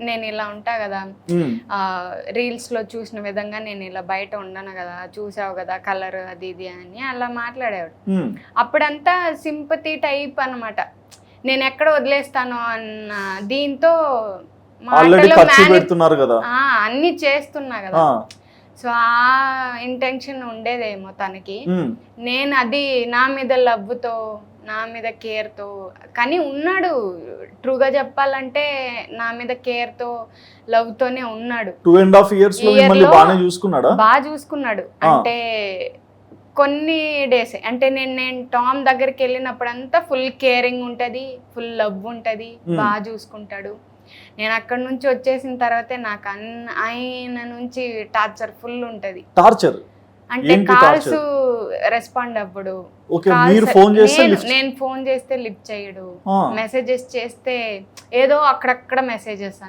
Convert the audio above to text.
నేను ఇలా ఉంటా కదా, రీల్స్ లో చూసిన విధంగా నేను ఇలా బయట ఉండను కదా, చూసావు కదా కలర్ అది ఇది అని అలా మాట్లాడేవాడు. అప్పుడంతా సింపతి టైప్ అన్నమాట. నేను ఎక్కడ వదిలేస్తాను అన్న దీంతో అన్ని చేస్తున్నా కదా, సో ఆ ఇంటెన్షన్ ఉండేదేమో తనకి. నేను అది నా మీద లవ్తో, నా మీద కేర్తో, కానీ ఉన్నాడు ట్రూగా చెప్పాలంటే నా మీద కేర్తో లవ్తోనే ఉన్నాడు. 2.5 years బాగా చూసుకున్నాడు. అంటే కొన్ని డేస్ అంటే నేను టామ్ దగ్గరికి వెళ్ళినప్పుడంతా ఫుల్ కేరింగ్ ఉంటది, ఫుల్ లవ్ ఉంటది, బాగా చూసుకుంటాడు. నేను అక్కడ నుంచి వచ్చేసిన తర్వాతే నాకు ఆయన నుంచి టార్చర్ ఫుల్ ఉంటది. టార్చర్ అంటే కాల్స్ రెస్పాండ్ అవ్వడు, నేను ఫోన్ చేస్తే లిఫ్ట్ చేయడు, మెసేజెస్ చేస్తే ఏదో అక్కడక్కడ మెసేజెస్